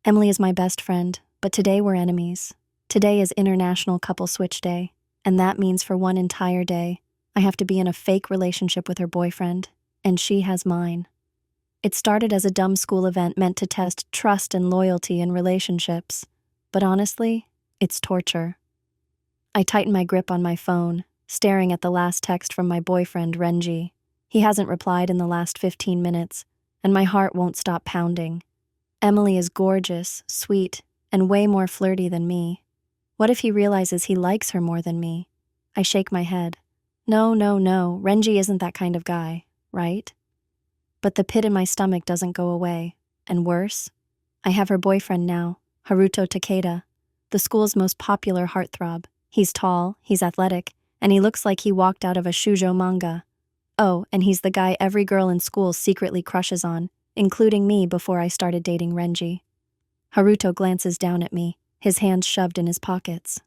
Emily is my best friend, but today we're enemies. Today is International Couple Switch Day, and that means for one entire day, I have to be in a fake relationship with her boyfriend, and she has mine. It started as a dumb school event meant to test trust and loyalty in relationships, but honestly, it's torture. I tighten my grip on my phone, staring at the last text from my boyfriend, Renji. He hasn't replied in the last 15 minutes, and my heart won't stop pounding. Emily is gorgeous, sweet, and way more flirty than me. What if he realizes he likes her more than me? I shake my head. No, Renji isn't that kind of guy, right? But the pit in my stomach doesn't go away. And worse, I have her boyfriend now, Haruto Takeda, the school's most popular heartthrob. He's tall, he's athletic, and he looks like he walked out of a shoujo manga. Oh, and he's the guy every girl in school secretly crushes on, including me before I started dating Renji. Haruto glances down at me, his hands shoved in his pockets.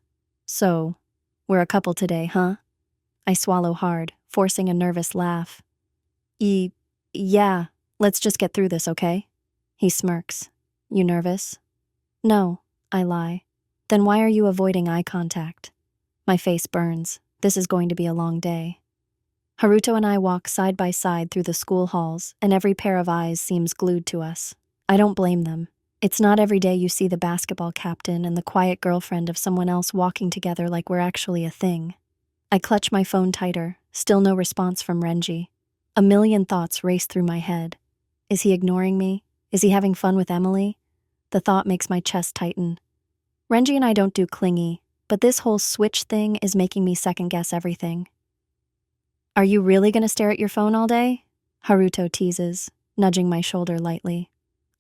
So, we're a couple today, huh? I swallow hard, forcing a nervous laugh. Yeah, let's just get through this, okay? He smirks. You nervous? No, I lie. Then why are you avoiding eye contact? My face burns. This is going to be a long day. Haruto and I walk side by side through the school halls, and every pair of eyes seems glued to us. I don't blame them. It's not every day you see the basketball captain and the quiet girlfriend of someone else walking together like we're actually a thing. I clutch my phone tighter, still no response from Renji. A million thoughts race through my head. Is he ignoring me? Is he having fun with Emily? The thought makes my chest tighten. Renji and I don't do clingy, but this whole switch thing is making me second-guess everything. Are you really going to stare at your phone all day? Haruto teases, nudging my shoulder lightly.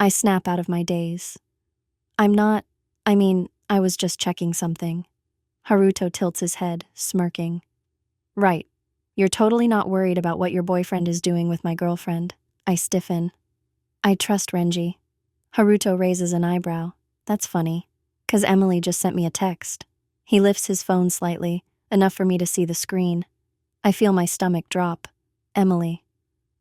I snap out of my daze. I was just checking something. Haruto tilts his head, smirking. Right. You're totally not worried about what your boyfriend is doing with my girlfriend. I stiffen. I trust Renji. Haruto raises an eyebrow. That's funny, 'cause Emily just sent me a text. He lifts his phone slightly, enough for me to see the screen. I feel my stomach drop. Emily.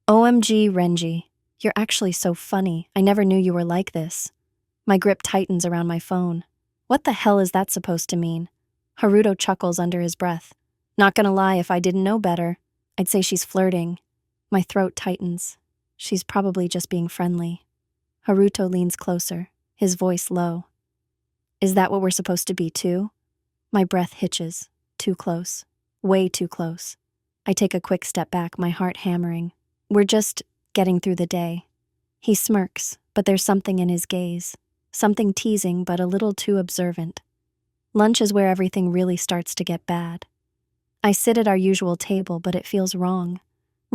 OMG, Renji. You're actually so funny. I never knew you were like this. My grip tightens around my phone. What the hell is that supposed to mean? Haruto chuckles under his breath. Not gonna lie, if I didn't know better, I'd say she's flirting. My throat tightens. She's probably just being friendly. Haruto leans closer, his voice low. Is that what we're supposed to be too? My breath hitches. Too close. Way too close. I take a quick step back, my heart hammering. We're just getting through the day. He smirks, but there's something in his gaze. Something teasing, but a little too observant. Lunch is where everything really starts to get bad. I sit at our usual table, but it feels wrong.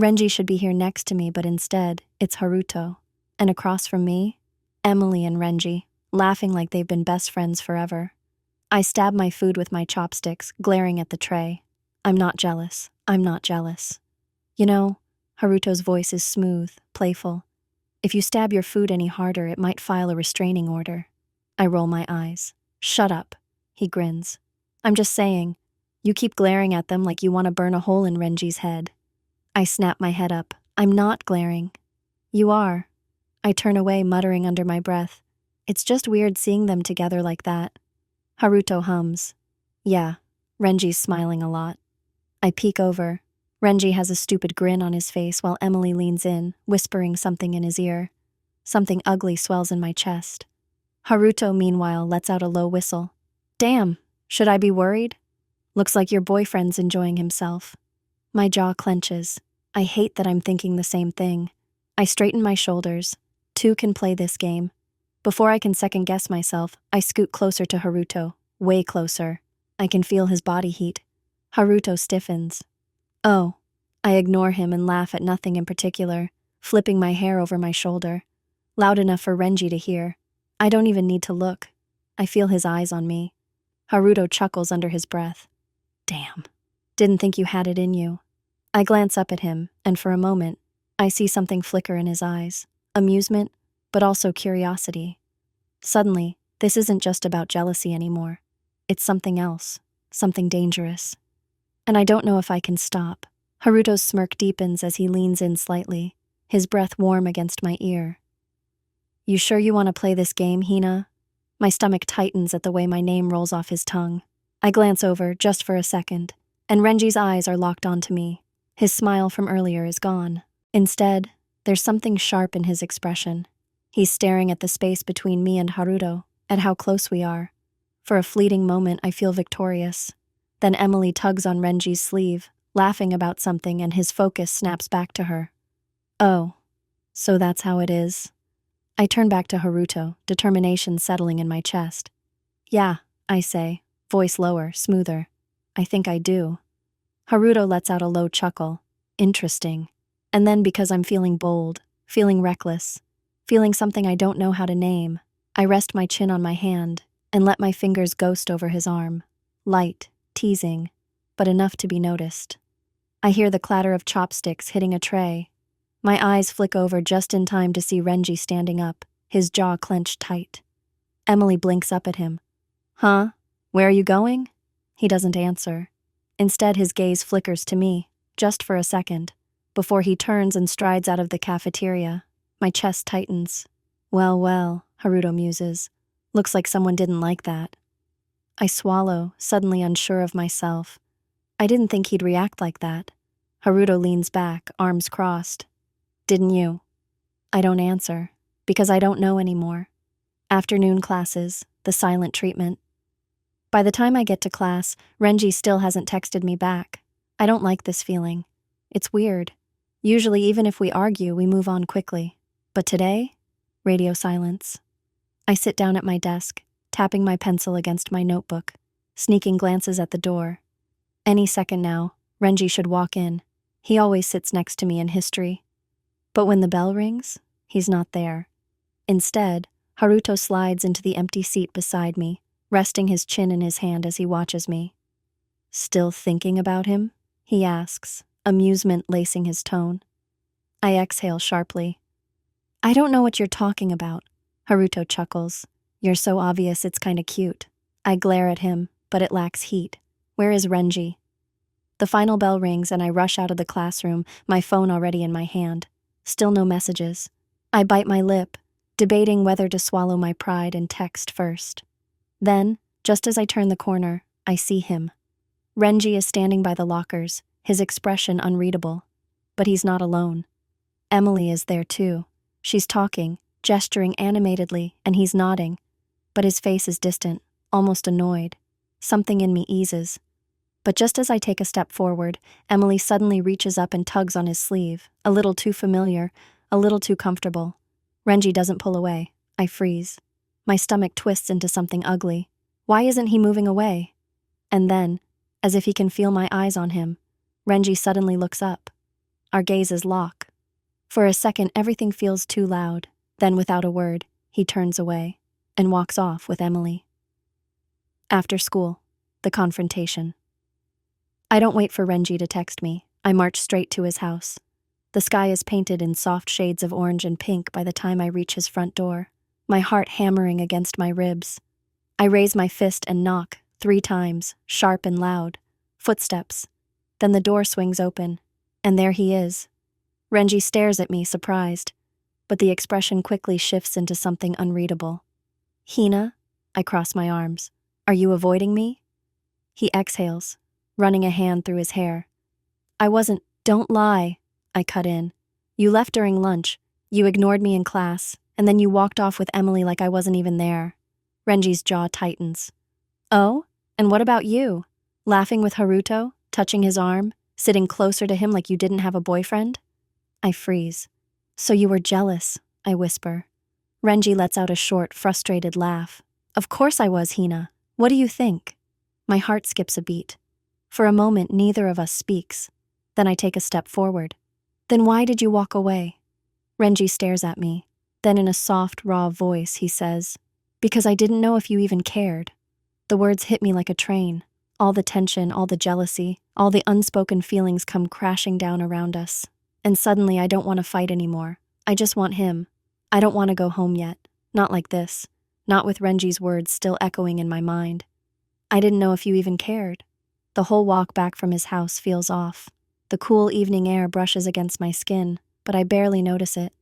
Renji should be here next to me, but instead, it's Haruto. And across from me, Emily and Renji, laughing like they've been best friends forever. I stab my food with my chopsticks, glaring at the tray. I'm not jealous. You know, Haruto's voice is smooth, playful. If you stab your food any harder, it might file a restraining order. I roll my eyes. Shut up, he grins. I'm just saying. You keep glaring at them like you want to burn a hole in Renji's head. I snap my head up. I'm not glaring. You are. I turn away, muttering under my breath. It's just weird seeing them together like that. Haruto hums. Yeah, Renji's smiling a lot. I peek over. Renji has a stupid grin on his face while Emily leans in, whispering something in his ear. Something ugly swells in my chest. Haruto, meanwhile, lets out a low whistle. Damn, should I be worried? Looks like your boyfriend's enjoying himself. My jaw clenches. I hate that I'm thinking the same thing. I straighten my shoulders. Two can play this game. Before I can second-guess myself, I scoot closer to Haruto. Way closer. I can feel his body heat. Haruto stiffens. Oh. I ignore him and laugh at nothing in particular, flipping my hair over my shoulder. Loud enough for Renji to hear. I don't even need to look. I feel his eyes on me. Haruto chuckles under his breath. Damn. Didn't think you had it in you. I glance up at him, and for a moment, I see something flicker in his eyes. Amusement, but also curiosity. Suddenly, this isn't just about jealousy anymore. It's something else, something dangerous. And I don't know if I can stop. Haruto's smirk deepens as he leans in slightly, his breath warm against my ear. You sure you want to play this game, Hina? My stomach tightens at the way my name rolls off his tongue. I glance over, just for a second, and Renji's eyes are locked onto me. His smile from earlier is gone. Instead, there's something sharp in his expression. He's staring at the space between me and Haruto, at how close we are. For a fleeting moment, I feel victorious. Then Emily tugs on Renji's sleeve, laughing about something, and his focus snaps back to her. Oh, so that's how it is. I turn back to Haruto, determination settling in my chest. Yeah, I say, voice lower, smoother. I think I do. Haruto lets out a low chuckle. Interesting. And then, because I'm feeling bold, feeling reckless, feeling something I don't know how to name, I rest my chin on my hand and let my fingers ghost over his arm. Light, teasing, but enough to be noticed. I hear the clatter of chopsticks hitting a tray. My eyes flick over just in time to see Renji standing up, his jaw clenched tight. Emily blinks up at him. Huh? Where are you going? He doesn't answer. Instead, his gaze flickers to me, just for a second, before he turns and strides out of the cafeteria. My chest tightens. Well, Haruto muses. Looks like someone didn't like that. I swallow, suddenly unsure of myself. I didn't think he'd react like that. Haruto leans back, arms crossed. Didn't you? I don't answer, because I don't know anymore. Afternoon classes, the silent treatment. By the time I get to class, Renji still hasn't texted me back. I don't like this feeling. It's weird. Usually, even if we argue, we move on quickly. But today? Radio silence. I sit down at my desk, tapping my pencil against my notebook, sneaking glances at the door. Any second now, Renji should walk in. He always sits next to me in history. But when the bell rings, he's not there. Instead, Haruto slides into the empty seat beside me, resting his chin in his hand as he watches me. Still thinking about him? He asks, amusement lacing his tone. I exhale sharply. I don't know what you're talking about. Haruto chuckles. You're so obvious it's kinda cute. I glare at him, but it lacks heat. Where is Renji? The final bell rings and I rush out of the classroom, my phone already in my hand. Still no messages. I bite my lip, debating whether to swallow my pride and text first. Then, just as I turn the corner, I see him. Renji is standing by the lockers, his expression unreadable. But he's not alone. Emily is there too. She's talking, gesturing animatedly, and he's nodding. But his face is distant, almost annoyed. Something in me eases. But just as I take a step forward, Emily suddenly reaches up and tugs on his sleeve, a little too familiar, a little too comfortable. Renji doesn't pull away. I freeze. My stomach twists into something ugly. Why isn't he moving away? And then, as if he can feel my eyes on him, Renji suddenly looks up. Our gazes lock. For a second, everything feels too loud. Then, without a word, he turns away and walks off with Emily. After school, the confrontation. I don't wait for Renji to text me. I march straight to his house. The sky is painted in soft shades of orange and pink by the time I reach his front door, my heart hammering against my ribs. I raise my fist and knock 3 times, sharp and loud. Footsteps. Then the door swings open, and there he is. Renji stares at me, surprised, but the expression quickly shifts into something unreadable. Hina? I cross my arms. Are you avoiding me? He exhales, running a hand through his hair. I wasn't. Don't lie, I cut in. You left during lunch, you ignored me in class, and then you walked off with Emily like I wasn't even there. Renji's jaw tightens. Oh? And what about you? Laughing with Haruto, touching his arm, sitting closer to him like you didn't have a boyfriend? I freeze. So you were jealous, I whisper. Renji lets out a short, frustrated laugh. Of course I was, Hina. What do you think? My heart skips a beat. For a moment, neither of us speaks. Then I take a step forward. Then why did you walk away? Renji stares at me. Then in a soft, raw voice, he says, Because I didn't know if you even cared. The words hit me like a train. All the tension, all the jealousy, all the unspoken feelings come crashing down around us. And suddenly I don't want to fight anymore. I just want him. I don't want to go home yet. Not like this. Not with Renji's words still echoing in my mind. I didn't know if you even cared. The whole walk back from his house feels off. The cool evening air brushes against my skin, but I barely notice it.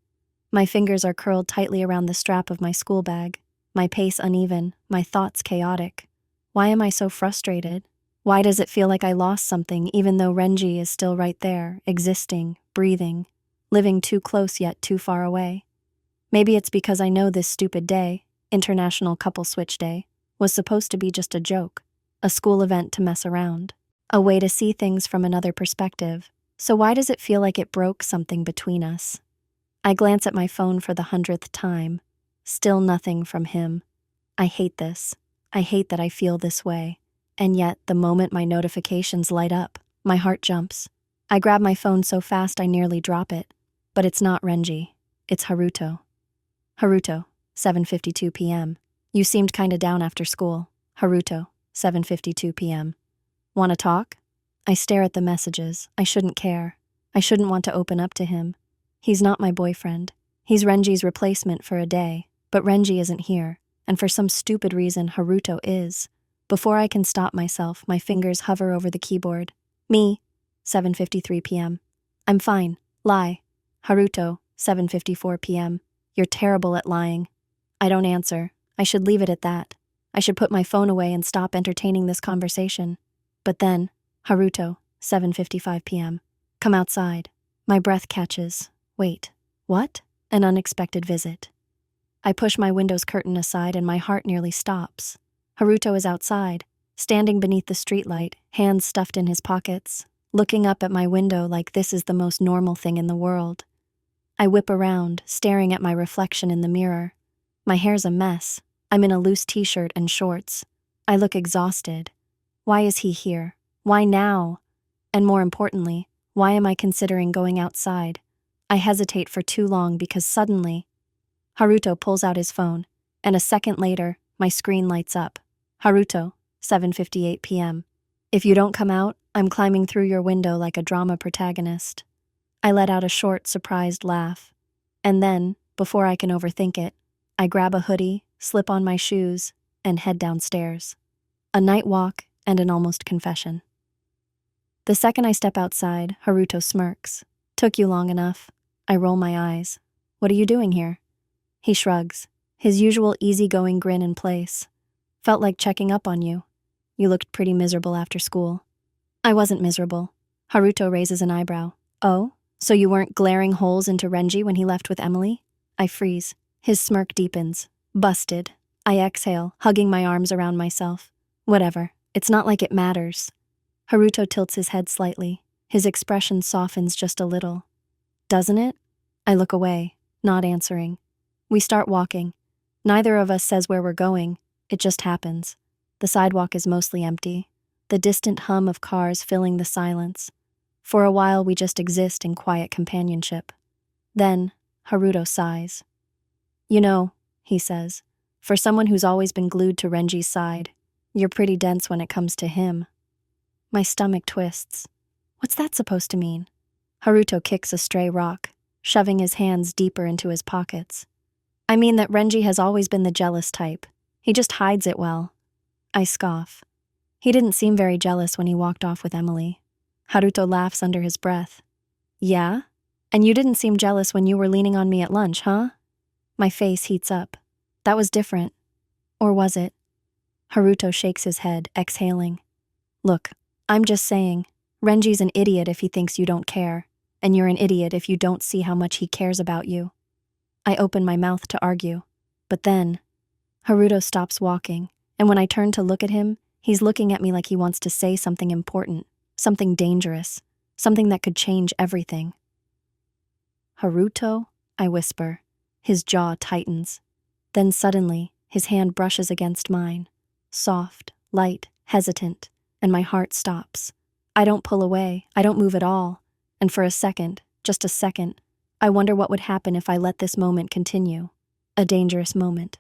My fingers are curled tightly around the strap of my school bag. my pace uneven, my thoughts chaotic. Why am I so frustrated? Why does it feel like I lost something even though Renji is still right there, existing, breathing, living too close yet too far away? Maybe it's because I know this stupid day, International Couple Switch Day, was supposed to be just a joke, a school event to mess around, a way to see things from another perspective. So why does it feel like it broke something between us? I glance at my phone for the 100th time. Still nothing from him. I hate this. I hate that I feel this way. And yet, the moment my notifications light up, my heart jumps. I grab my phone so fast I nearly drop it. But it's not Renji. It's Haruto. Haruto, 7:52 p.m. You seemed kinda down after school. Haruto, 7:52 p.m. Wanna talk? I stare at the messages. I shouldn't care. I shouldn't want to open up to him. He's not my boyfriend. He's Renji's replacement for a day. But Renji isn't here. And for some stupid reason, Haruto is. Before I can stop myself, my fingers hover over the keyboard. Me, 7:53 p.m. I'm fine. Lie. Haruto, 7:54 p.m. You're terrible at lying. I don't answer. I should leave it at that. I should put my phone away and stop entertaining this conversation. But then, Haruto, 7:55 p.m. Come outside. My breath catches. Wait. What? An unexpected visit. I push my window's curtain aside and my heart nearly stops. Haruto is outside, standing beneath the streetlight, hands stuffed in his pockets, looking up at my window like this is the most normal thing in the world. I whip around, staring at my reflection in the mirror. My hair's a mess. I'm in a loose t-shirt and shorts. I look exhausted. Why is he here? Why now? And more importantly, why am I considering going outside? I hesitate for too long because suddenly, Haruto pulls out his phone, and a second later, my screen lights up. Haruto, 7:58 p.m. If you don't come out, I'm climbing through your window like a drama protagonist. I let out a short, surprised laugh. And then, before I can overthink it, I grab a hoodie, slip on my shoes, and head downstairs. A night walk and an almost confession. The second I step outside, Haruto smirks. Took you long enough. I roll my eyes. What are you doing here? He shrugs, his usual easygoing grin in place. Felt like checking up on you. You looked pretty miserable after school. I wasn't miserable. Haruto raises an eyebrow. Oh, so you weren't glaring holes into Renji when he left with Emily? I freeze. His smirk deepens. Busted. I exhale, hugging my arms around myself. Whatever. It's not like it matters. Haruto tilts his head slightly. His expression softens just a little. Doesn't it? I look away, not answering. We start walking. Neither of us says where we're going. It just happens. The sidewalk is mostly empty, the distant hum of cars filling the silence. For a while, we just exist in quiet companionship. Then, Haruto sighs. You know, he says, for someone who's always been glued to Renji's side, you're pretty dense when it comes to him. My stomach twists. What's that supposed to mean? Haruto kicks a stray rock, shoving his hands deeper into his pockets. I mean that Renji has always been the jealous type. He just hides it well. I scoff. He didn't seem very jealous when he walked off with Emily. Haruto laughs under his breath. Yeah? And you didn't seem jealous when you were leaning on me at lunch, huh? My face heats up. That was different. Or was it? Haruto shakes his head, exhaling. Look, I'm just saying, Renji's an idiot if he thinks you don't care, and you're an idiot if you don't see how much he cares about you. I open my mouth to argue, but then, Haruto stops walking, and when I turn to look at him, he's looking at me like he wants to say something important, something dangerous, something that could change everything. Haruto? I whisper. His jaw tightens. Then suddenly, his hand brushes against mine. Soft, light, hesitant, and my heart stops. I don't pull away, I don't move at all, and for a second, just a second, I wonder what would happen if I let this moment continue. A dangerous moment.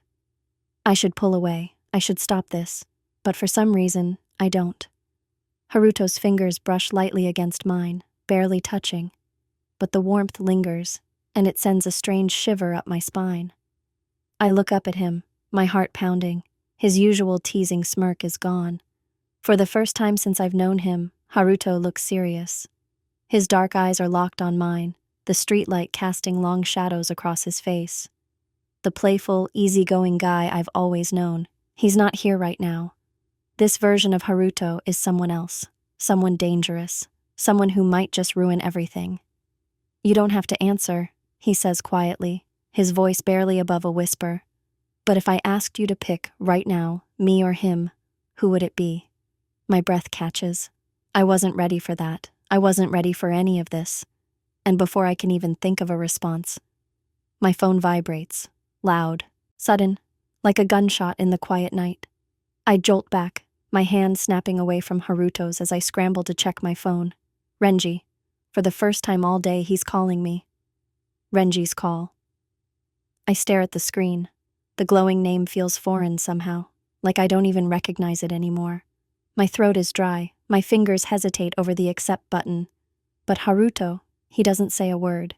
I should pull away, I should stop this, but for some reason, I don't. Haruto's fingers brush lightly against mine, barely touching, but the warmth lingers, and it sends a strange shiver up my spine. I look up at him, my heart pounding. His usual teasing smirk is gone. For the first time since I've known him, Haruto looks serious. His dark eyes are locked on mine, the streetlight casting long shadows across his face. the playful, easygoing guy I've always known. He's not here right now. This version of Haruto is someone else, someone dangerous, someone who might just ruin everything. You don't have to answer, he says quietly, his voice barely above a whisper. But if I asked you to pick right now, me or him, who would it be? My breath catches. I wasn't ready for that. I wasn't ready for any of this. And before I can even think of a response, my phone vibrates, loud, sudden, like a gunshot in the quiet night. I jolt back, my hand snapping away from Haruto's as I scramble to check my phone. Renji. For the first time all day, he's calling me. Renji's call. I stare at the screen. The glowing name feels foreign somehow, like I don't even recognize it anymore. My throat is dry, my fingers hesitate over the accept button. But Haruto, he doesn't say a word.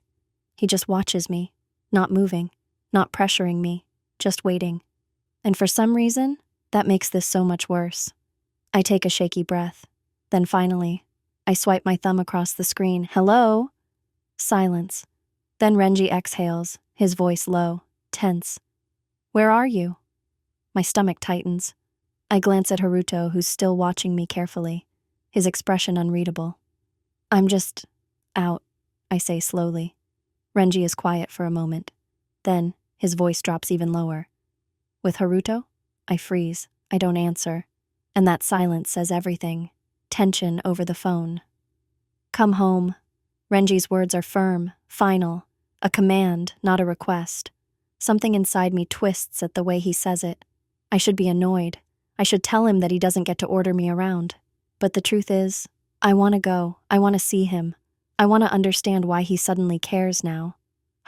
He just watches me, not moving, not pressuring me, just waiting. And for some reason, that makes this so much worse. I take a shaky breath. Then finally, I swipe my thumb across the screen. Hello? Silence. Then Renji exhales, his voice low, tense. Where are you? My stomach tightens. I glance at Haruto, who's still watching me carefully, his expression unreadable. I'm just out, I say slowly. Renji is quiet for a moment. Then, his voice drops even lower. With Haruto? I freeze. I don't answer. And that silence says everything. Tension over the phone. Come home. Renji's words are firm, final, a command, not a request. Something inside me twists at the way he says it. I should be annoyed. I should tell him that he doesn't get to order me around. But the truth is, I want to go. I want to see him. I want to understand why he suddenly cares now.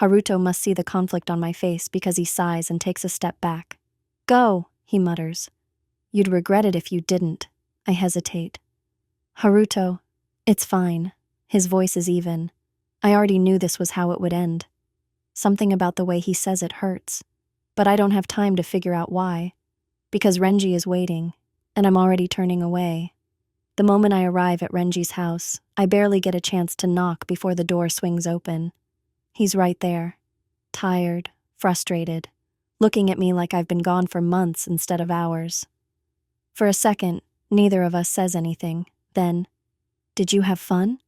Haruto must see the conflict on my face because he sighs and takes a step back. Go, he mutters. You'd regret it if you didn't. I hesitate. Haruto, it's fine. His voice is even. I already knew this was how it would end. Something about the way he says it hurts. But I don't have time to figure out why. Because Renji is waiting, and I'm already turning away. The moment I arrive at Renji's house, I barely get a chance to knock before the door swings open. He's right there, tired, frustrated, looking at me like I've been gone for months instead of hours. For a second, neither of us says anything. Then, did you have fun?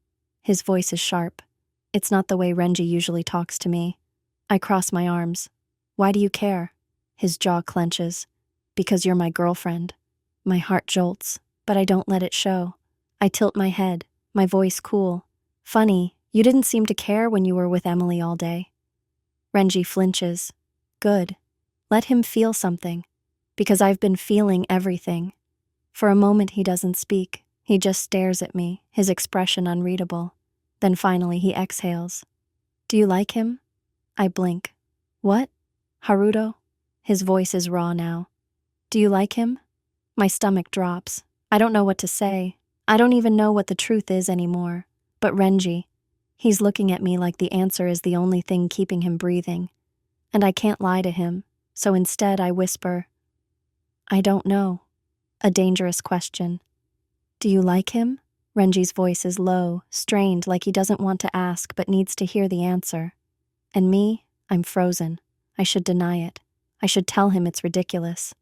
His voice is sharp. It's not the way Renji usually talks to me. I cross my arms. Why do you care? His jaw clenches. Because you're my girlfriend. My heart jolts, but I don't let it show. I tilt my head, my voice cool. Funny, you didn't seem to care when you were with Emily all day. Renji flinches. Good. Let him feel something. Because I've been feeling everything. For a moment he doesn't speak. He just stares at me, his expression unreadable. Then finally he exhales. Do you like him? I blink. What? Haruto? His voice is raw now. Do you like him? My stomach drops. I don't know what to say. I don't even know what the truth is anymore. But Renji, he's looking at me like the answer is the only thing keeping him breathing. And I can't lie to him, so instead I whisper, I don't know. A dangerous question. Do you like him? Renji's voice is low, strained like he doesn't want to ask but needs to hear the answer. And me, I'm frozen. I should deny it. I should tell him it's ridiculous.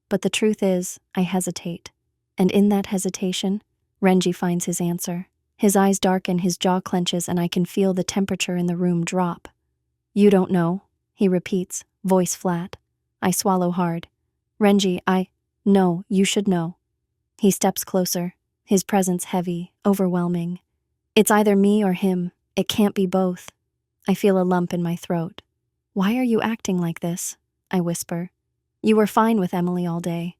But the truth is, I hesitate. And in that hesitation, Renji finds his answer. His eyes darken, his jaw clenches, and I can feel the temperature in the room drop. You don't know, he repeats, voice flat. I swallow hard. Renji, no, you should know. He steps closer, his presence heavy, overwhelming. It's either me or him. It can't be both. I feel a lump in my throat. Why are you acting like this? I whisper. You were fine with Emily all day.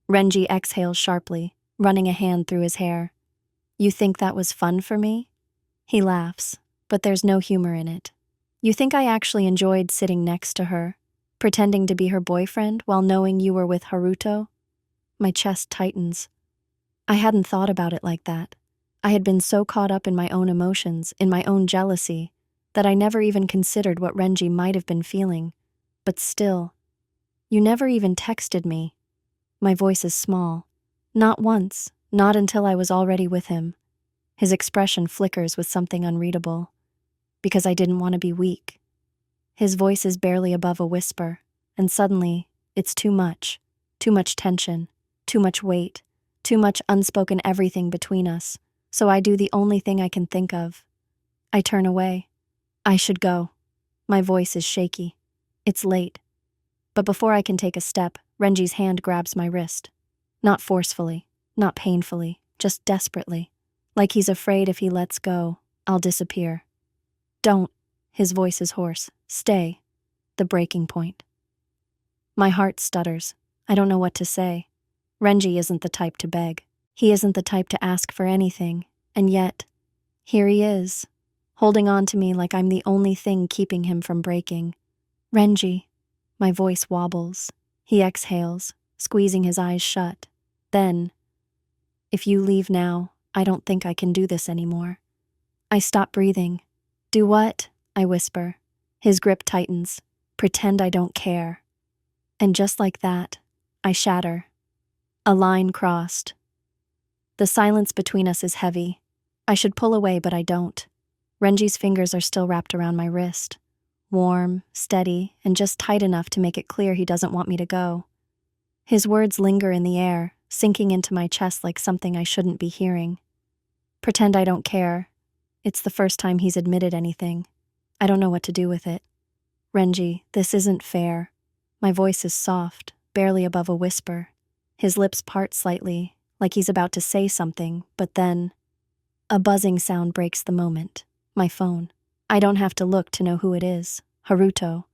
Renji exhales sharply, running a hand through his hair. You think that was fun for me? He laughs, but there's no humor in it. You think I actually enjoyed sitting next to her, pretending to be her boyfriend while knowing you were with Haruto? My chest tightens. I hadn't thought about it like that. I had been so caught up in my own emotions, in my own jealousy, that I never even considered what Renji might have been feeling. But still, you never even texted me. My voice is small. Not once, not until I was already with him. His expression flickers with something unreadable. Because I didn't want to be weak. His voice is barely above a whisper, and suddenly, it's too much. Too much tension, too much weight, too much unspoken everything between us. So I do the only thing I can think of. I turn away. I should go. My voice is shaky. It's late. But before I can take a step, Renji's hand grabs my wrist. Not forcefully, not painfully, just desperately. Like he's afraid if he lets go, I'll disappear. Don't. His voice is hoarse. Stay. The breaking point. My heart stutters. I don't know what to say. Renji isn't the type to beg. He isn't the type to ask for anything. And yet, here he is, holding on to me like I'm the only thing keeping him from breaking. Renji. My voice wobbles. He exhales, squeezing his eyes shut. Then, if you leave now, I don't think I can do this anymore. I stop breathing. Do what? I whisper. His grip tightens. Pretend I don't care. And just like that, I shatter. A line crossed. The silence between us is heavy. I should pull away, but I don't. Renji's fingers are still wrapped around my wrist. Warm, steady, and just tight enough to make it clear he doesn't want me to go. His words linger in the air, sinking into my chest like something I shouldn't be hearing. Pretend I don't care. It's the first time he's admitted anything. I don't know what to do with it. Renji, this isn't fair. My voice is soft, barely above a whisper. His lips part slightly, like he's about to say something, but then a buzzing sound breaks the moment. My phone. I don't have to look to know who it is. Haruto.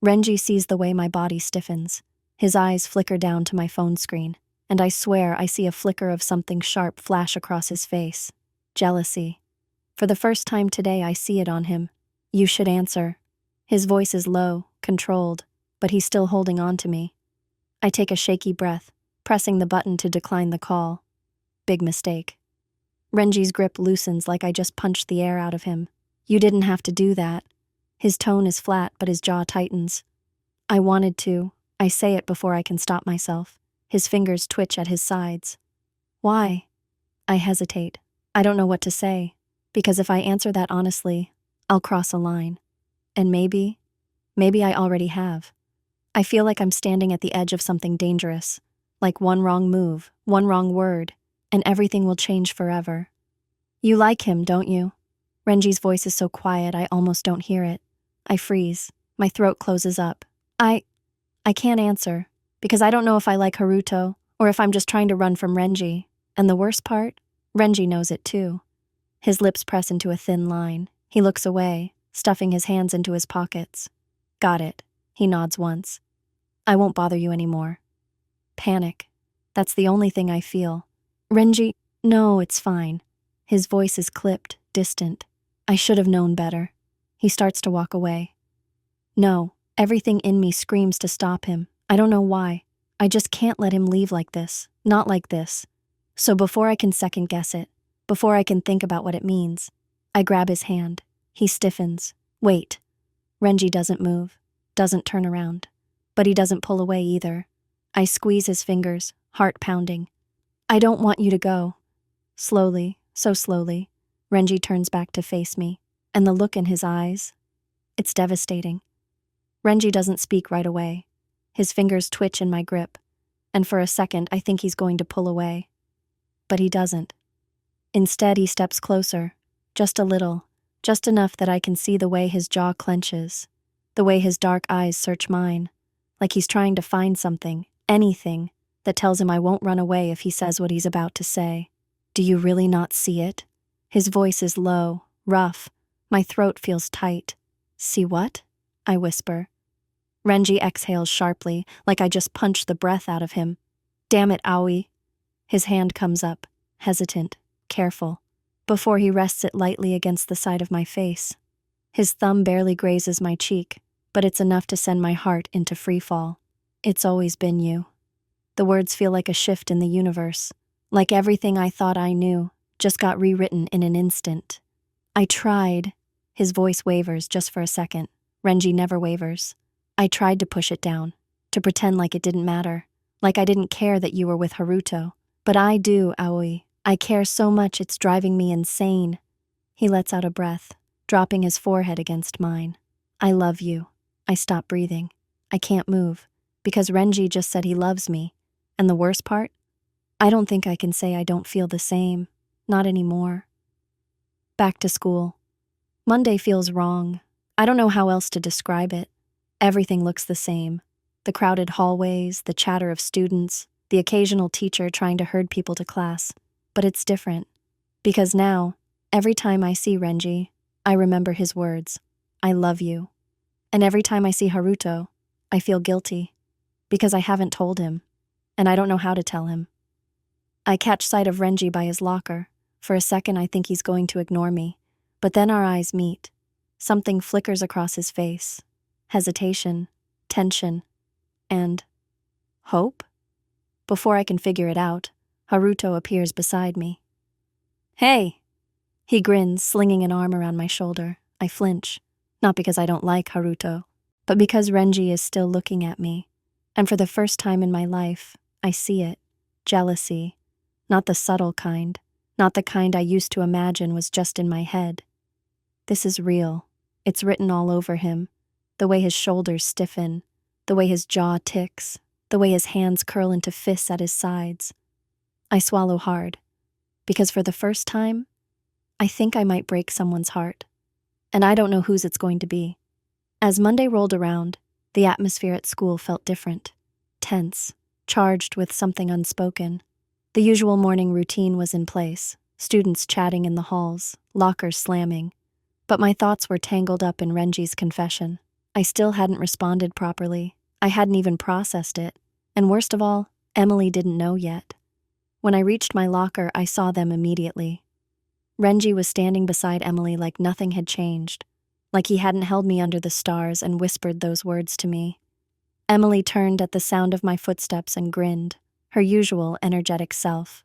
Renji sees the way my body stiffens. His eyes flicker down to my phone screen, and I swear I see a flicker of something sharp flash across his face. Jealousy. For the first time today, I see it on him. You should answer. His voice is low, controlled, but he's still holding on to me. I take a shaky breath, pressing the button to decline the call. Big mistake. Renji's grip loosens like I just punched the air out of him. You didn't have to do that. His tone is flat, but his jaw tightens. I wanted to. I say it before I can stop myself. His fingers twitch at his sides. Why? I hesitate. I don't know what to say, because if I answer that honestly, I'll cross a line. And maybe I already have. I feel like I'm standing at the edge of something dangerous, like one wrong move, one wrong word, and everything will change forever. You like him, don't you? Renji's voice is so quiet I almost don't hear it. I freeze. My throat closes up. I can't answer, because I don't know if I like Haruto, or if I'm just trying to run from Renji. And the worst part? Renji knows it too. His lips press into a thin line. He looks away, stuffing his hands into his pockets. Got it. He nods once. I won't bother you anymore. Panic. That's the only thing I feel. Renji, no, it's fine. His voice is clipped, distant. I should have known better. He starts to walk away. No, everything in me screams to stop him. I don't know why. I just can't let him leave like this. Not like this. So before I can second guess it, before I can think about what it means, I grab his hand. He stiffens. Wait. Renji doesn't move, doesn't turn around. But he doesn't pull away either. I squeeze his fingers, heart pounding. I don't want you to go. Slowly, so slowly, Renji turns back to face me, and the look in his eyes, it's devastating. Renji doesn't speak right away. His fingers twitch in my grip, and for a second I think he's going to pull away. But he doesn't. Instead, he steps closer, just a little, just enough that I can see the way his jaw clenches, the way his dark eyes search mine, like he's trying to find something, anything, that tells him I won't run away if he says what he's about to say. Do you really not see it? His voice is low, rough. My throat feels tight. See what? I whisper. Renji exhales sharply, like I just punched the breath out of him. Damn it, Aoi. His hand comes up, hesitant, careful, before he rests it lightly against the side of my face. His thumb barely grazes my cheek, but it's enough to send my heart into freefall. It's always been you. The words feel like a shift in the universe, like everything I thought I knew just got rewritten in an instant. I tried. His voice wavers just for a second. Renji never wavers. I tried to push it down, to pretend like it didn't matter, like I didn't care that you were with Haruto. But I do, Aoi. I care so much it's driving me insane. He lets out a breath, dropping his forehead against mine. I love you. I stop breathing. I can't move, because Renji just said he loves me. And the worst part? I don't think I can say I don't feel the same. Not anymore. Back to school. Monday feels wrong. I don't know how else to describe it. Everything looks the same. The crowded hallways, the chatter of students, the occasional teacher trying to herd people to class. But it's different. Because now, every time I see Renji, I remember his words, I love you. And every time I see Haruto, I feel guilty. Because I haven't told him. And I don't know how to tell him. I catch sight of Renji by his locker. For a second, I think he's going to ignore me. But then our eyes meet. Something flickers across his face. Hesitation, tension, and hope? Before I can figure it out, Haruto appears beside me. Hey! He grins, slinging an arm around my shoulder. I flinch, not because I don't like Haruto, but because Renji is still looking at me. And for the first time in my life, I see it. Jealousy. Not the subtle kind. Not the kind I used to imagine was just in my head. This is real. It's written all over him. The way his shoulders stiffen, the way his jaw ticks, the way his hands curl into fists at his sides. I swallow hard, because for the first time, I think I might break someone's heart. And I don't know whose it's going to be. As Monday rolled around, the atmosphere at school felt different. Tense, charged with something unspoken. The usual morning routine was in place, students chatting in the halls, lockers slamming. But my thoughts were tangled up in Renji's confession. I still hadn't responded properly. I hadn't even processed it. And worst of all, Emily didn't know yet. When I reached my locker, I saw them immediately. Renji was standing beside Emily like nothing had changed, like he hadn't held me under the stars and whispered those words to me. Emily turned at the sound of my footsteps and grinned, her usual energetic self.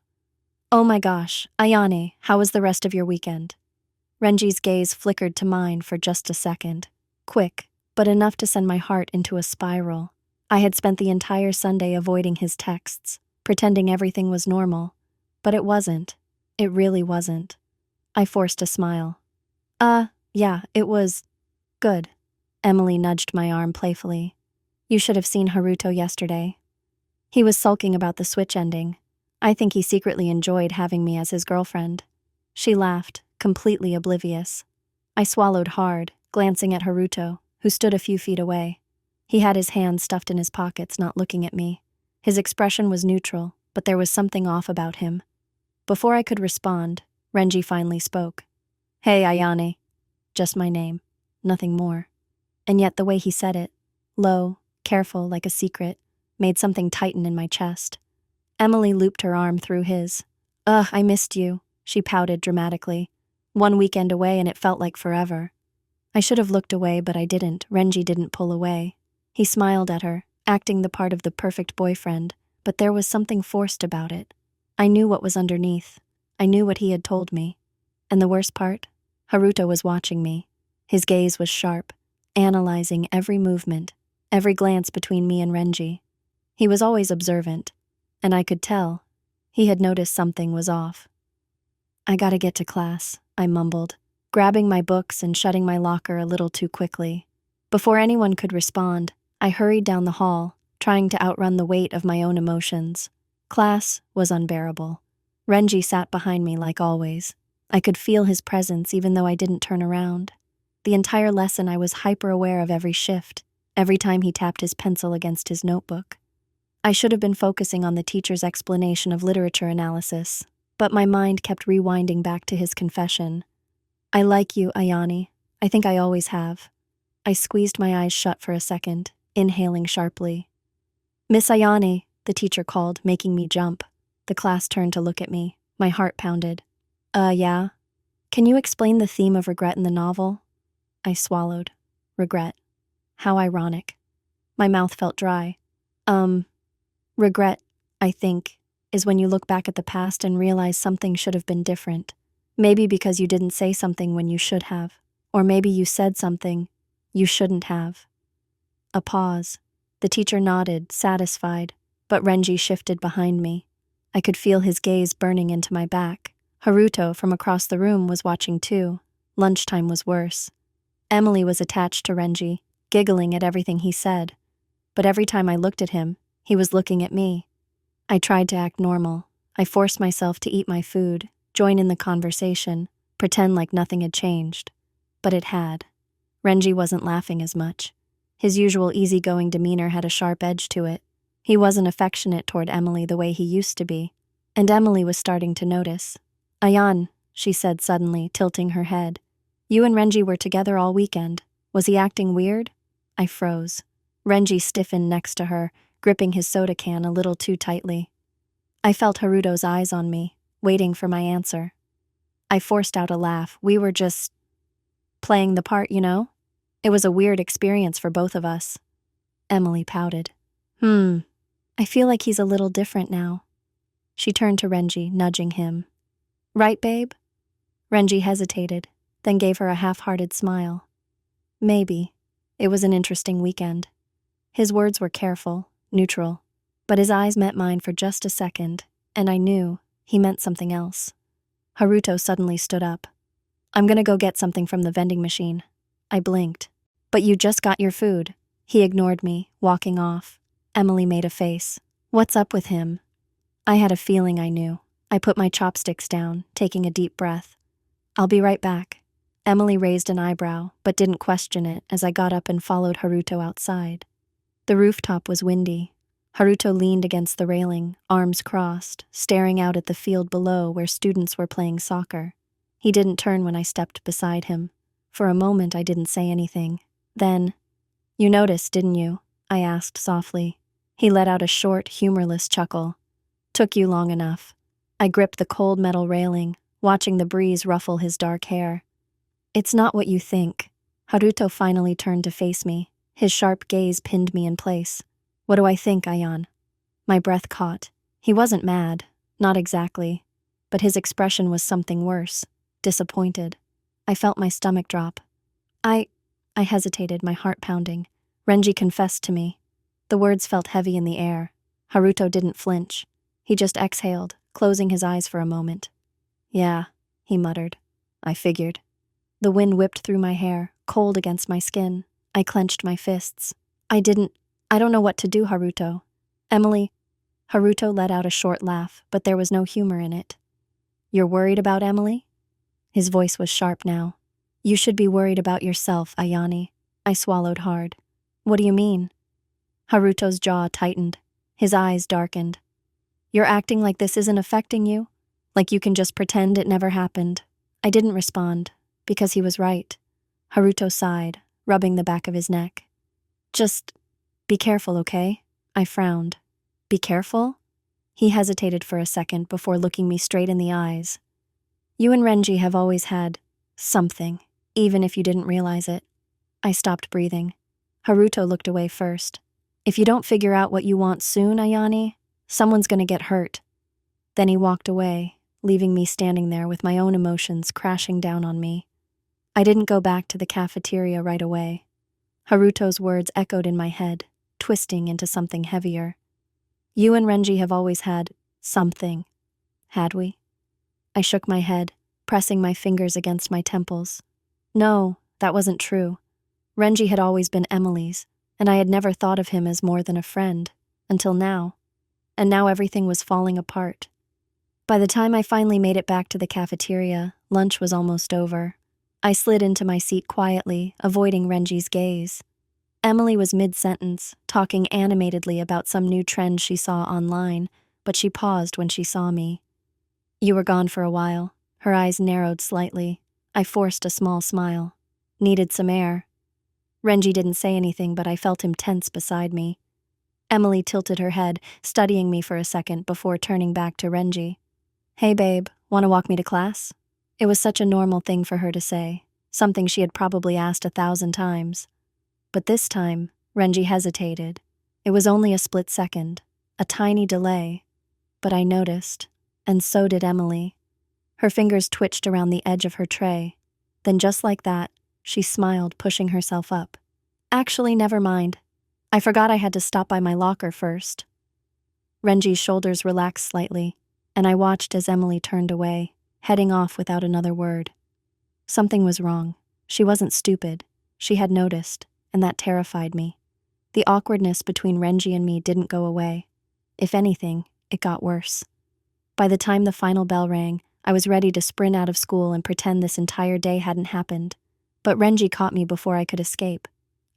Oh my gosh, Ayane, how was the rest of your weekend? Renji's gaze flickered to mine for just a second. Quick, but enough to send my heart into a spiral. I had spent the entire Sunday avoiding his texts, pretending everything was normal. But it wasn't. It really wasn't. I forced a smile. Yeah, it was good. Emily nudged my arm playfully. You should have seen Haruto yesterday. He was sulking about the switch ending. I think he secretly enjoyed having me as his girlfriend. She laughed, completely oblivious. I swallowed hard, glancing at Haruto, who stood a few feet away. He had his hands stuffed in his pockets, not looking at me. His expression was neutral, but there was something off about him. Before I could respond, Renji finally spoke. Hey, Ayane. Just my name. Nothing more. And yet the way he said it, low, careful, like a secret, made something tighten in my chest. Emily looped her arm through his. I missed you, she pouted dramatically. One weekend away and it felt like forever. I should have looked away, but I didn't. Renji didn't pull away. He smiled at her, acting the part of the perfect boyfriend, but there was something forced about it. I knew what was underneath. I knew what he had told me. And the worst part? Haruto was watching me. His gaze was sharp, analyzing every movement, every glance between me and Renji. He was always observant, and I could tell. He had noticed something was off. I gotta get to class, I mumbled, grabbing my books and shutting my locker a little too quickly. Before anyone could respond, I hurried down the hall, trying to outrun the weight of my own emotions. Class was unbearable. Renji sat behind me like always. I could feel his presence even though I didn't turn around. The entire lesson I was hyper-aware of every shift, every time he tapped his pencil against his notebook. I should have been focusing on the teacher's explanation of literature analysis, but my mind kept rewinding back to his confession. I like you, Ayane. I think I always have. I squeezed my eyes shut for a second, inhaling sharply. Miss Ayane, the teacher called, making me jump. The class turned to look at me. My heart pounded. Yeah? Can you explain the theme of regret in the novel? I swallowed. Regret. How ironic. My mouth felt dry. Regret, I think, is when you look back at the past and realize something should have been different. Maybe because you didn't say something when you should have. Or maybe you said something you shouldn't have. A pause. The teacher nodded, satisfied, but Renji shifted behind me. I could feel his gaze burning into my back. Haruto, from across the room, was watching too. Lunchtime was worse. Emily was attached to Renji, giggling at everything he said. But every time I looked at him, he was looking at me. I tried to act normal. I forced myself to eat my food, join in the conversation, pretend like nothing had changed. But it had. Renji wasn't laughing as much. His usual easygoing demeanor had a sharp edge to it. He wasn't affectionate toward Emily the way he used to be. And Emily was starting to notice. "Ayan," she said suddenly, tilting her head. "You and Renji were together all weekend. Was he acting weird?" I froze. Renji stiffened next to her, gripping his soda can a little too tightly. I felt Haruto's eyes on me, waiting for my answer. I forced out a laugh. "We were just playing the part, you know? It was a weird experience for both of us." Emily pouted. I feel like he's a little different now." She turned to Renji, nudging him. "Right, babe?" Renji hesitated, then gave her a half-hearted smile. "Maybe. It was an interesting weekend." His words were careful, neutral, but his eyes met mine for just a second, and I knew he meant something else. Haruto suddenly stood up. "I'm gonna go get something from the vending machine." I blinked. "But you just got your food." He ignored me, walking off. Emily made a face. "What's up with him?" I had a feeling I knew. I put my chopsticks down, taking a deep breath. "I'll be right back." Emily raised an eyebrow, but didn't question it as I got up and followed Haruto outside. The rooftop was windy. Haruto leaned against the railing, arms crossed, staring out at the field below where students were playing soccer. He didn't turn when I stepped beside him. For a moment I didn't say anything. Then, "You noticed, didn't you?" I asked softly. He let out a short, humorless chuckle. "Took you long enough." I gripped the cold metal railing, watching the breeze ruffle his dark hair. "It's not what you think." Haruto finally turned to face me. His sharp gaze pinned me in place. "What do I think, Ayan?" My breath caught. He wasn't mad, not exactly, but his expression was something worse, disappointed. I felt my stomach drop. I hesitated, my heart pounding. Renji confessed to me. The words felt heavy in the air. Haruto didn't flinch. He just exhaled, closing his eyes for a moment. "Yeah," he muttered. "I figured." The wind whipped through my hair, cold against my skin. I clenched my fists. I don't know what to do, Haruto." "Emily." Haruto let out a short laugh, but there was no humor in it. "You're worried about Emily?" His voice was sharp now. "You should be worried about yourself, Ayani." I swallowed hard. "What do you mean?" Haruto's jaw tightened. His eyes darkened. "You're acting like this isn't affecting you? Like you can just pretend it never happened?" I didn't respond, because he was right. Haruto sighed, rubbing the back of his neck. "Just be careful, okay?" I frowned. "Be careful?" He hesitated for a second before looking me straight in the eyes. "You and Renji have always had something, even if you didn't realize it." I stopped breathing. Haruto looked away first. "If you don't figure out what you want soon, Ayani, someone's gonna get hurt." Then he walked away, leaving me standing there with my own emotions crashing down on me. I didn't go back to the cafeteria right away. Haruto's words echoed in my head, twisting into something heavier. "You and Renji have always had something, had we?" I shook my head, pressing my fingers against my temples. No, that wasn't true. Renji had always been Emily's, and I had never thought of him as more than a friend, until now. And now everything was falling apart. By the time I finally made it back to the cafeteria, lunch was almost over. I slid into my seat quietly, avoiding Renji's gaze. Emily was mid-sentence, talking animatedly about some new trend she saw online, but she paused when she saw me. "You were gone for a while." Her eyes narrowed slightly. I forced a small smile. "Needed some air." Renji didn't say anything, but I felt him tense beside me. Emily tilted her head, studying me for a second before turning back to Renji. "Hey babe, wanna walk me to class?" It was such a normal thing for her to say, something she had probably asked 1,000 times. But this time, Renji hesitated. It was only a split second, a tiny delay. But I noticed, and so did Emily. Her fingers twitched around the edge of her tray. Then just like that, she smiled, pushing herself up. "Actually, never mind. I forgot I had to stop by my locker first." Renji's shoulders relaxed slightly, and I watched as Emily turned away, heading off without another word. Something was wrong. She wasn't stupid. She had noticed, and that terrified me. The awkwardness between Renji and me didn't go away. If anything, it got worse. By the time the final bell rang, I was ready to sprint out of school and pretend this entire day hadn't happened. But Renji caught me before I could escape.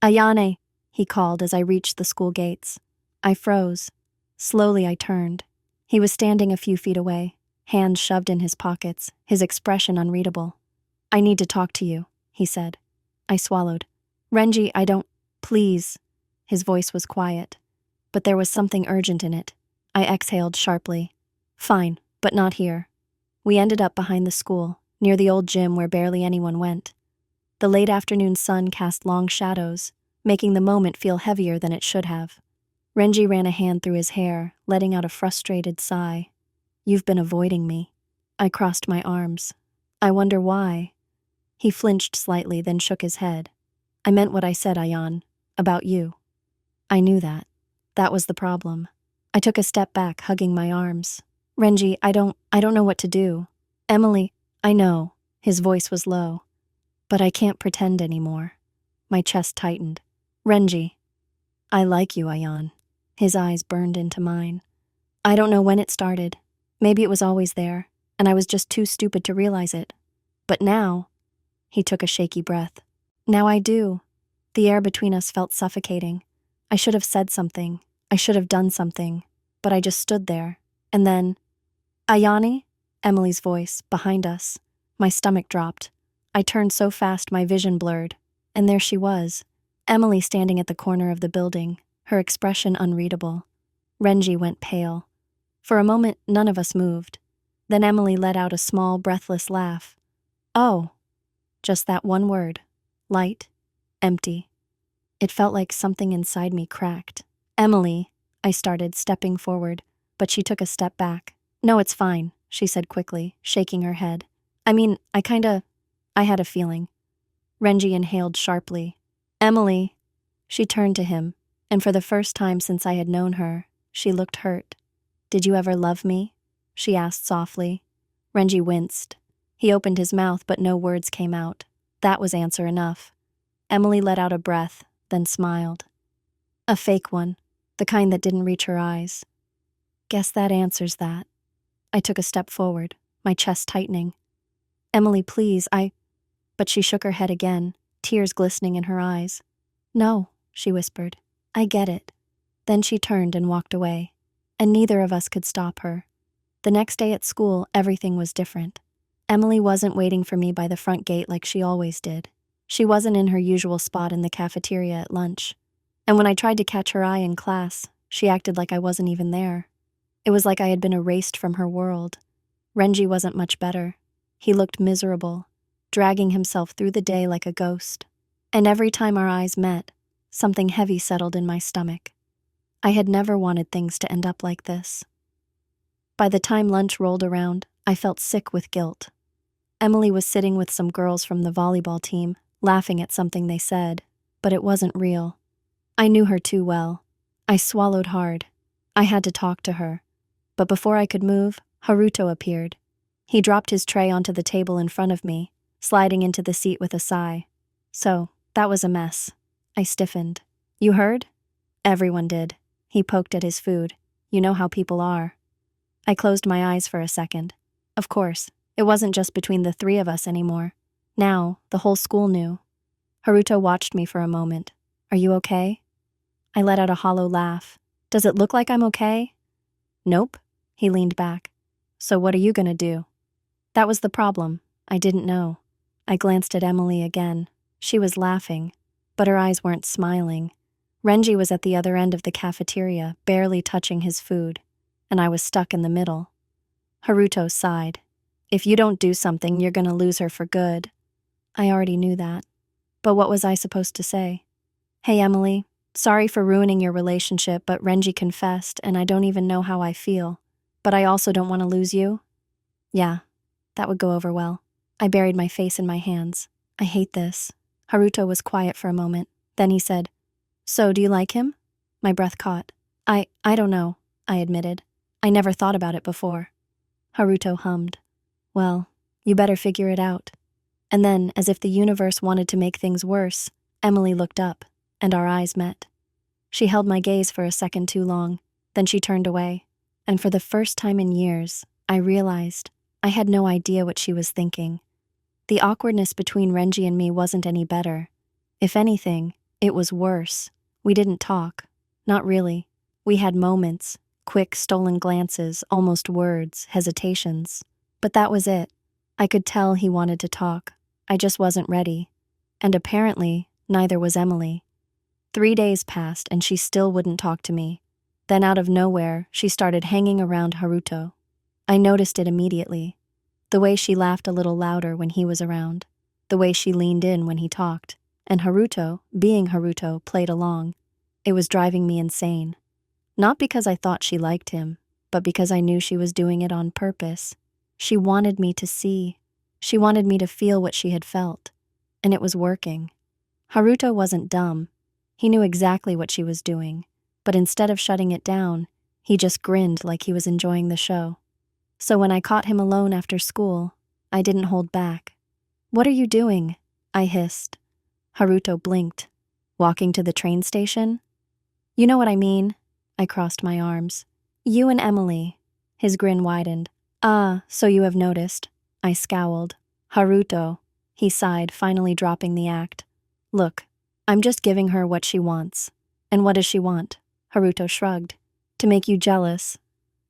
"Ayane," he called as I reached the school gates. I froze. Slowly I turned. He was standing a few feet away, hands shoved in his pockets, his expression unreadable. "I need to talk to you," he said. I swallowed. "Renji, I don't— Please." His voice was quiet, but there was something urgent in it. I exhaled sharply. "Fine, but not here." We ended up behind the school, near the old gym where barely anyone went. The late afternoon sun cast long shadows, making the moment feel heavier than it should have. Renji ran a hand through his hair, letting out a frustrated sigh. "You've been avoiding me." I crossed my arms. "I wonder why." He flinched slightly, then shook his head. "I meant what I said, Ayan. About you." I knew that. That was the problem. I took a step back, hugging my arms. "Renji, I don't know what to do." "Emily, I know." His voice was low. "But I can't pretend anymore." My chest tightened. "Renji." "I like you, Ayan." His eyes burned into mine. I don't know when it started. Maybe it was always there, and I was just too stupid to realize it. But now— He took a shaky breath. "Now I do." The air between us felt suffocating. I should have said something. I should have done something. But I just stood there. And then— "Ayani?" Emily's voice, behind us. My stomach dropped. I turned so fast my vision blurred. And there she was. Emily standing at the corner of the building, her expression unreadable. Renji went pale. For a moment, none of us moved. Then Emily let out a small, breathless laugh. "Oh." Just that one word. Light. Empty. It felt like something inside me cracked. "Emily," I started, stepping forward, but she took a step back. "No, it's fine," she said quickly, shaking her head. I had a feeling." Renji inhaled sharply. "Emily." She turned to him, and for the first time since I had known her, she looked hurt. "Did you ever love me?" she asked softly. Renji winced. He opened his mouth, but no words came out. That was answer enough. Emily let out a breath, then smiled. A fake one, the kind that didn't reach her eyes. "Guess that answers that." I took a step forward, my chest tightening. "Emily, please, But she shook her head again, tears glistening in her eyes. "No," she whispered. "I get it." Then she turned and walked away, and neither of us could stop her. The next day at school, everything was different. Emily wasn't waiting for me by the front gate like she always did. She wasn't in her usual spot in the cafeteria at lunch. And when I tried to catch her eye in class, she acted like I wasn't even there. It was like I had been erased from her world. Renji wasn't much better. He looked miserable, dragging himself through the day like a ghost. And every time our eyes met, something heavy settled in my stomach. I had never wanted things to end up like this. By the time lunch rolled around, I felt sick with guilt. Emily was sitting with some girls from the volleyball team, laughing at something they said, but it wasn't real. I knew her too well. I swallowed hard. I had to talk to her. But before I could move, Haruto appeared. He dropped his tray onto the table in front of me, sliding into the seat with a sigh. "So, that was a mess." I stiffened. "You heard?" Everyone did. He poked at his food. "You know how people are." I closed my eyes for a second. Of course, it wasn't just between the three of us anymore. Now, the whole school knew. Haruto watched me for a moment. "Are you okay?" I let out a hollow laugh. "Does it look like I'm okay?" "Nope." He leaned back. "So what are you gonna do?" That was the problem. I didn't know. I glanced at Emily again. She was laughing, but her eyes weren't smiling. Renji was at the other end of the cafeteria, barely touching his food, and I was stuck in the middle. Haruto sighed. "If you don't do something, you're gonna lose her for good." I already knew that. But what was I supposed to say? "Hey, Emily, sorry for ruining your relationship, but Renji confessed, and I don't even know how I feel. But I also don't want to lose you." Yeah, that would go over well. I buried my face in my hands. "I hate this." Haruto was quiet for a moment. Then he said, "So, do you like him?" My breath caught. I don't know," I admitted. "I never thought about it before." Haruto hummed. "Well, you better figure it out." And then, as if the universe wanted to make things worse, Emily looked up. and our eyes met. She held my gaze for a second too long, then she turned away. And for the first time in years, I realized I had no idea what she was thinking. The awkwardness between Renji and me wasn't any better. If anything, it was worse. We didn't talk. Not really. We had moments, quick, stolen glances, almost words, hesitations. But that was it. I could tell he wanted to talk. I just wasn't ready. And apparently, neither was Emily. 3 days passed and she still wouldn't talk to me. Then out of nowhere, she started hanging around Haruto. I noticed it immediately. The way she laughed a little louder when he was around. The way she leaned in when he talked. And Haruto, being Haruto, played along. It was driving me insane. Not because I thought she liked him, but because I knew she was doing it on purpose. She wanted me to see. She wanted me to feel what she had felt. And it was working. Haruto wasn't dumb. He knew exactly what she was doing. But instead of shutting it down, he just grinned like he was enjoying the show. So when I caught him alone after school, I didn't hold back. "What are you doing?" I hissed. Haruto blinked. "Walking to the train station?" "You know what I mean." I crossed my arms. "You and Emily." His grin widened. "Ah, so you have noticed." I scowled. "Haruto," he sighed, finally dropping the act. "Look, I'm just giving her what she wants." "And what does she want?" Haruto shrugged. "To make you jealous.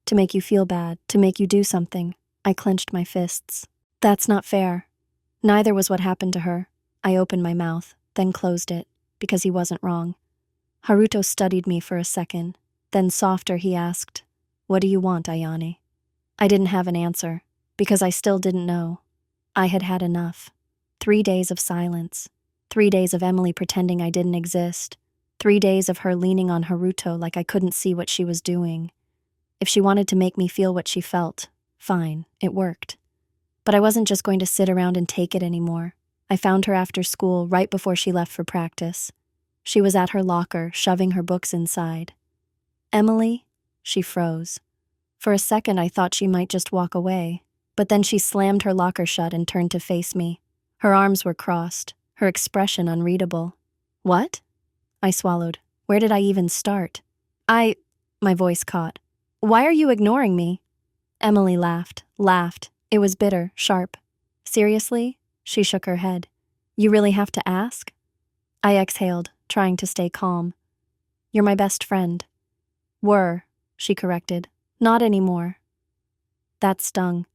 To make you feel bad. To make you do something." I clenched my fists. "That's not fair." Neither was what happened to her. I opened my mouth, then closed it, because he wasn't wrong. Haruto studied me for a second. Then softer he asked, "What do you want, Ayane?" I didn't have an answer, because I still didn't know. I had had enough. 3 days of silence. 3 days of Emily pretending I didn't exist. 3 days of her leaning on Haruto like I couldn't see what she was doing. If she wanted to make me feel what she felt, fine, it worked. But I wasn't just going to sit around and take it anymore. I found her after school, right before she left for practice. She was at her locker, shoving her books inside. "Emily?" She froze. For a second I thought she might just walk away, but then she slammed her locker shut and turned to face me. Her arms were crossed, her expression unreadable. "What?" I swallowed. Where did I even start? My voice caught. "Why are you ignoring me?" Emily laughed. It was bitter, sharp. "Seriously?" She shook her head. "You really have to ask?" I exhaled, trying to stay calm. "You're my best friend." "Were," she corrected. "Not anymore." That stung.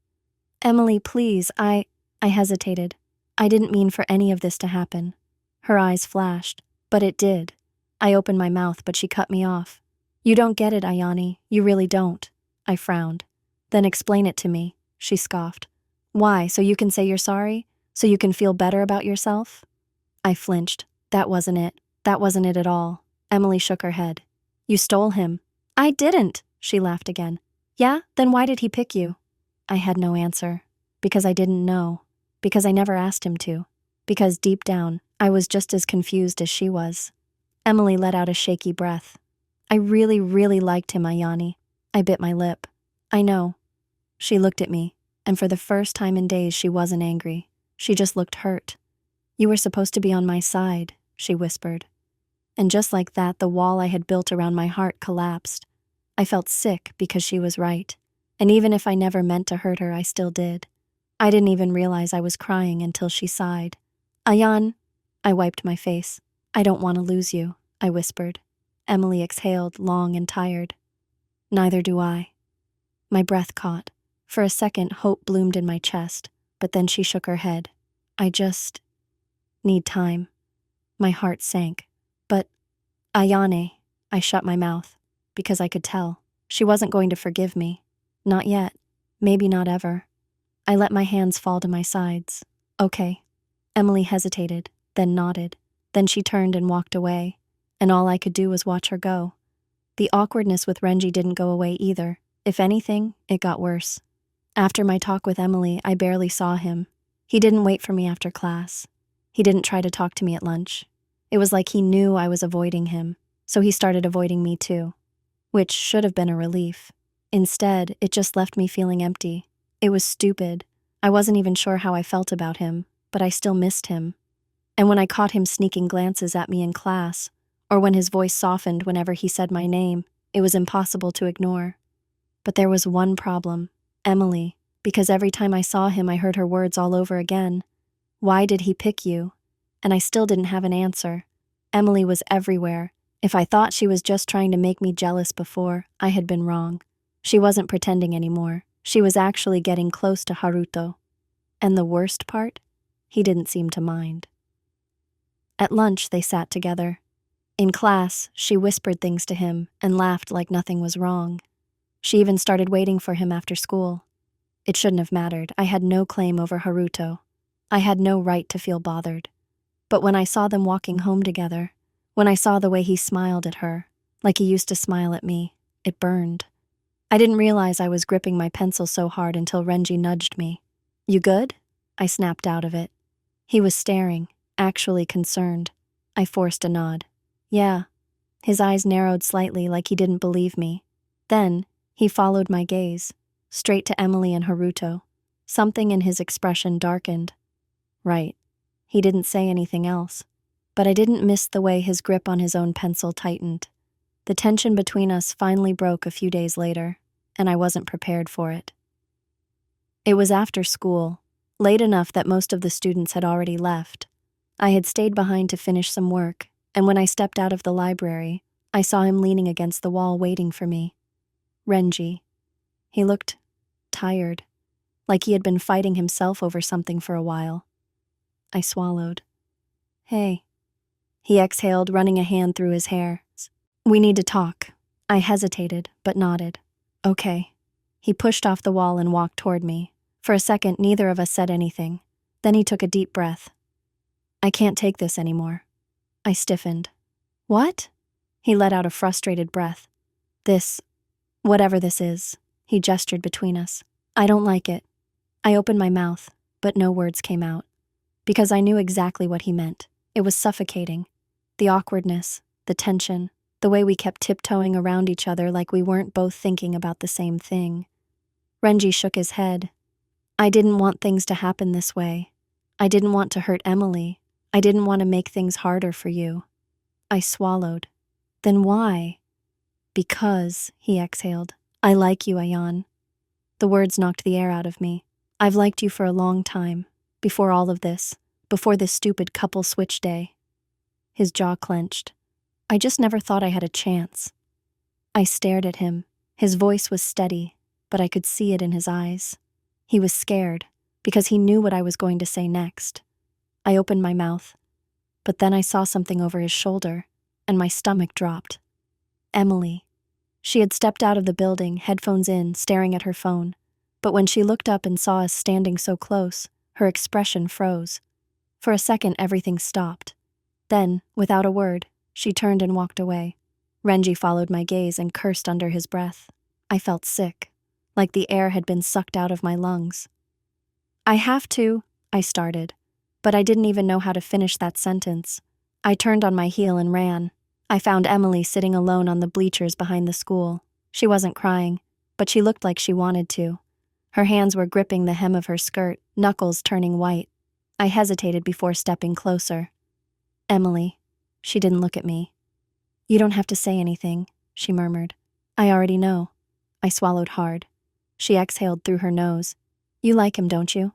"Emily, please, I hesitated. I didn't mean for any of this to happen." Her eyes flashed. But it did. I opened my mouth, but she cut me off. "You don't get it, Ayane. You really don't." I frowned. "Then explain it to me," she scoffed. "Why, so you can say you're sorry? So you can feel better about yourself?" I flinched. That wasn't it. That wasn't it at all. Emily shook her head. "You stole him." "I didn't," she laughed again. "Yeah? Then why did he pick you?" I had no answer. Because I didn't know. Because I never asked him to. Because deep down, I was just as confused as she was. Emily let out a shaky breath. "I really, really liked him, Ayane." I bit my lip. "I know." She looked at me, and for the first time in days she wasn't angry. She just looked hurt. "You were supposed to be on my side," she whispered. And just like that, the wall I had built around my heart collapsed. I felt sick because she was right. And even if I never meant to hurt her, I still did. I didn't even realize I was crying until she sighed. "Ayan." I wiped my face. "I don't want to lose you," I whispered. Emily exhaled, long and tired. "Neither do I." My breath caught. For a second, hope bloomed in my chest, but then she shook her head. "I just need time." My heart sank. "But, Ayane," I shut my mouth, because I could tell. She wasn't going to forgive me. Not yet. Maybe not ever. I let my hands fall to my sides. "Okay." Emily hesitated, then nodded. Then she turned and walked away, and all I could do was watch her go. The awkwardness with Renji didn't go away either. If anything, it got worse. After my talk with Emily, I barely saw him. He didn't wait for me after class. He didn't try to talk to me at lunch. It was like he knew I was avoiding him, so he started avoiding me too. Which should have been a relief. Instead, it just left me feeling empty. It was stupid. I wasn't even sure how I felt about him, but I still missed him. And when I caught him sneaking glances at me in class, or when his voice softened whenever he said my name, it was impossible to ignore. But there was one problem: Emily, because every time I saw him I heard her words all over again. Why did he pick you? And I still didn't have an answer. Emily was everywhere. If I thought she was just trying to make me jealous before, I had been wrong. She wasn't pretending anymore. She was actually getting close to Haruto. And the worst part? He didn't seem to mind. At lunch, they sat together. In class, she whispered things to him and laughed like nothing was wrong. She even started waiting for him after school. It shouldn't have mattered. I had no claim over Haruto. I had no right to feel bothered. But when I saw them walking home together, when I saw the way he smiled at her, like he used to smile at me, it burned. I didn't realize I was gripping my pencil so hard until Renji nudged me. "You good?" I snapped out of it. He was staring, actually concerned. I forced a nod. "Yeah." His eyes narrowed slightly like he didn't believe me. Then, he followed my gaze, straight to Emily and Haruto. Something in his expression darkened. Right. He didn't say anything else. But I didn't miss the way his grip on his own pencil tightened. The tension between us finally broke a few days later, and I wasn't prepared for it. It was after school, late enough that most of the students had already left. I had stayed behind to finish some work, and when I stepped out of the library, I saw him leaning against the wall waiting for me. Renji. He looked tired, like he had been fighting himself over something for a while. I swallowed. "Hey." He exhaled, running a hand through his hair. "We need to talk." I hesitated, but nodded. "Okay." He pushed off the wall and walked toward me. For a second, neither of us said anything. Then he took a deep breath. "I can't take this anymore." I stiffened. "What?" He let out a frustrated breath. Whatever this is." He gestured between us. "I don't like it." I opened my mouth, but no words came out. Because I knew exactly what he meant. It was suffocating. The awkwardness, the tension, the way we kept tiptoeing around each other like we weren't both thinking about the same thing. Renji shook his head. "I didn't want things to happen this way. I didn't want to hurt Emily. I didn't want to make things harder for you." I swallowed. "Then why?" "Because," he exhaled, "I like you, Ayan." The words knocked the air out of me. "I've liked you for a long time. Before all of this. Before this stupid couple switch day." His jaw clenched. I just never thought I had a chance. I stared at him. His voice was steady, but I could see it in his eyes. He was scared, because he knew what I was going to say next. I opened my mouth, but then I saw something over his shoulder, and my stomach dropped. Emily. She had stepped out of the building, headphones in, staring at her phone. But when she looked up and saw us standing so close, her expression froze. For a second, everything stopped. Then, without a word, she turned and walked away. Renji followed my gaze and cursed under his breath. I felt sick, like the air had been sucked out of my lungs. "I have to," I started, but I didn't even know how to finish that sentence. I turned on my heel and ran. I found Emily sitting alone on the bleachers behind the school. She wasn't crying, but she looked like she wanted to. Her hands were gripping the hem of her skirt, knuckles turning white. I hesitated before stepping closer. "Emily." She didn't look at me. "You don't have to say anything," she murmured. "I already know." I swallowed hard. She exhaled through her nose. "You like him, don't you?"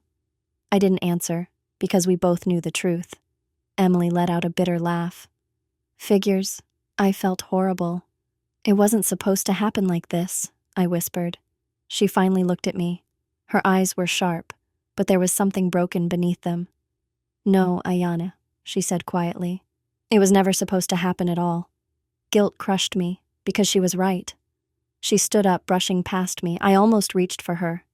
I didn't answer, because we both knew the truth. Emily let out a bitter laugh. "Figures." I felt horrible. "It wasn't supposed to happen like this," I whispered. She finally looked at me. Her eyes were sharp, but there was something broken beneath them. "No, Ayana," she said quietly. "It was never supposed to happen at all." Guilt crushed me, because she was right. She stood up, brushing past me. I almost reached for her.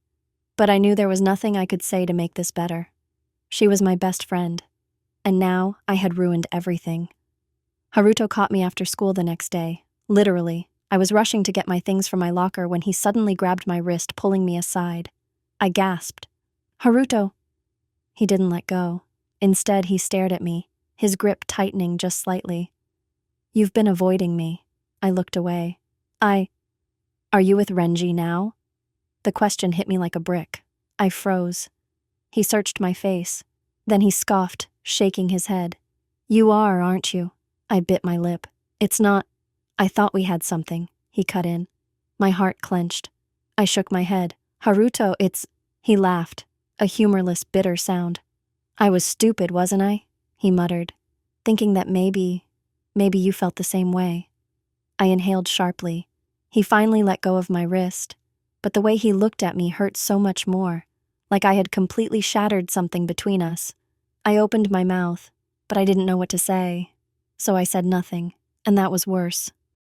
But I knew there was nothing I could say to make this better. She was my best friend, and now I had ruined everything. Haruto caught me after school the next day. Literally, I was rushing to get my things from my locker when he suddenly grabbed my wrist, pulling me aside. I gasped. "Haruto!" He didn't let go. Instead, he stared at me, his grip tightening just slightly. "You've been avoiding me." I looked away. Are you with Renji now?" The question hit me like a brick. I froze. He searched my face. Then he scoffed, shaking his head. "You are, aren't you?" I bit my lip. It's not. I thought we had something, he cut in. My heart clenched. I shook my head. Haruto, it's. He laughed, a humorless, bitter sound. I was stupid, wasn't I? He muttered, thinking that maybe you felt the same way. I inhaled sharply. He finally let go of my wrist, but the way he looked at me hurt so much more, like I had completely shattered something between us. I opened my mouth, but I didn't know what to say, so I said nothing, and that was worse.